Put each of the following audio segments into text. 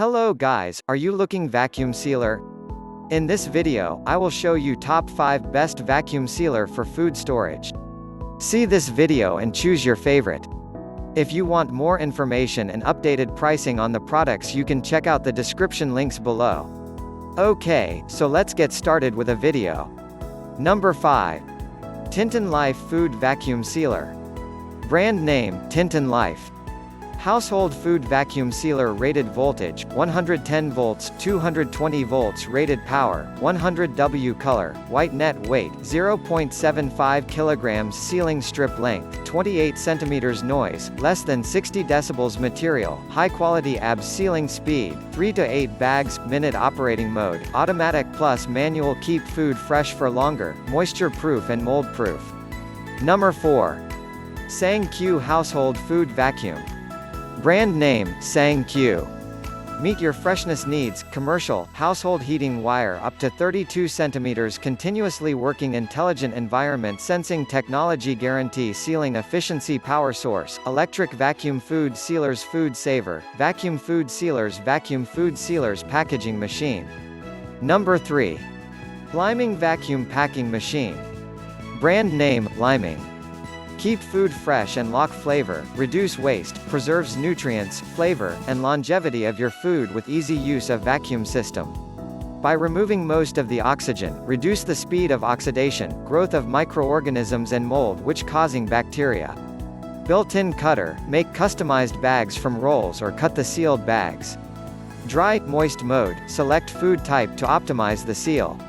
Hello guys, are you looking vacuum sealer? In this video, I will show you top 5 best vacuum sealer for food storage. See this video and choose your favorite. If you want more information and updated pricing on the products, you can check out the description links below. Okay, so let's get started with a video. Number 5. TintonLife Food Vacuum Sealer. Brand name, TintonLife. Household food vacuum sealer. Rated voltage, 110 volts, 220 volts. Rated power, 100 W. Color, white. Net weight, 0.75 kilograms. Sealing strip length, 28 centimeters. Noise, less than 60 decibels. Material, high quality. ABS. Sealing speed, 3 to 8 bags. Minute. Operating mode, automatic plus manual. Keep food fresh for longer, moisture proof and mold proof. Number 4. SaengQ Household Food Vacuum. Brand name, SaengQ. Meet your freshness needs. Commercial, household heating. Wire up to 32 centimeters. Continuously working intelligent environment sensing technology. Guarantee sealing efficiency. Power source, electric. Vacuum food sealers. Food saver, vacuum food sealers. Vacuum food sealers packaging machine. Number 3. Laimeng Vacuum Packing Machine. Brand name, Laimeng. Keep food fresh and lock flavor, reduce waste, preserves nutrients, flavor, and longevity of your food with easy use of vacuum system. By removing most of the oxygen, reduce the speed of oxidation, growth of microorganisms and mold which causing bacteria. Built-in cutter, make customized bags from rolls or cut the sealed bags. Dry, moist mode, select food type to optimize the seal.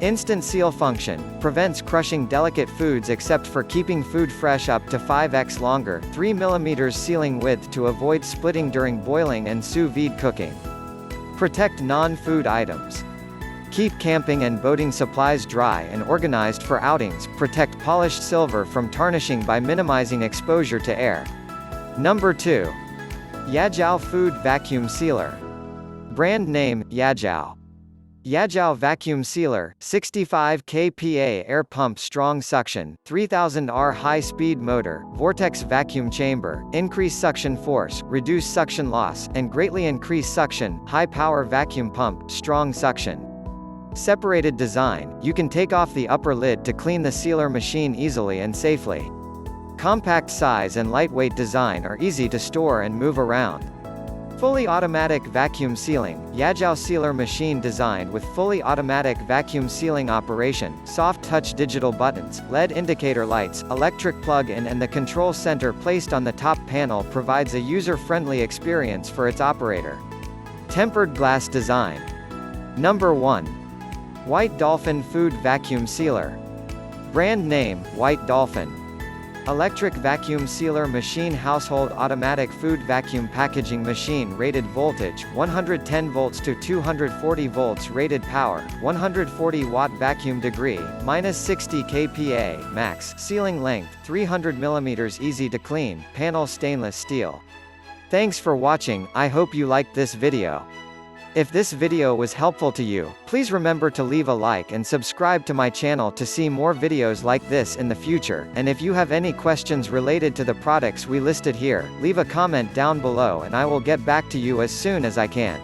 Instant seal function, prevents crushing delicate foods except for keeping food fresh. Up to 5x longer, 3 mm sealing width to avoid splitting during boiling and sous vide cooking. Protect non-food items. Keep camping and boating supplies dry and organized for outings. Protect polished silver from tarnishing by minimizing exposure to air. Number 2. Yajiao Food Vacuum Sealer. Brand name, Yajiao. Yajiao Vacuum Sealer, 65 kPa air pump. Strong suction, 3000 R high-speed motor, vortex vacuum chamber, increase suction force, reduce suction loss, and greatly increase suction. High-power vacuum pump, strong suction. Separated design, you can take off the upper lid to clean the sealer machine easily and safely. Compact size and lightweight design are easy to store and move around. Fully automatic vacuum sealing, Yajiao sealer machine designed with fully automatic vacuum sealing operation, soft touch digital buttons, LED indicator lights, electric plug-in and the control center placed on the top panel provides a user-friendly experience for its operator. Tempered glass design. Number 1. White Dolphin Food Vacuum Sealer. Brand name, White Dolphin. Electric vacuum sealer machine. Household automatic food vacuum packaging machine. Rated voltage, 110 volts to 240 volts. Rated power, 140 watt. Vacuum degree, -60 kPa, max. Sealing length, 300 mm. Easy to clean, panel stainless steel. Thanks for watching, I hope you liked this video. If this video was helpful to you, please remember to leave a like and subscribe to my channel to see more videos like this in the future. And if you have any questions related to the products we listed here, leave a comment down below and I will get back to you as soon as I can.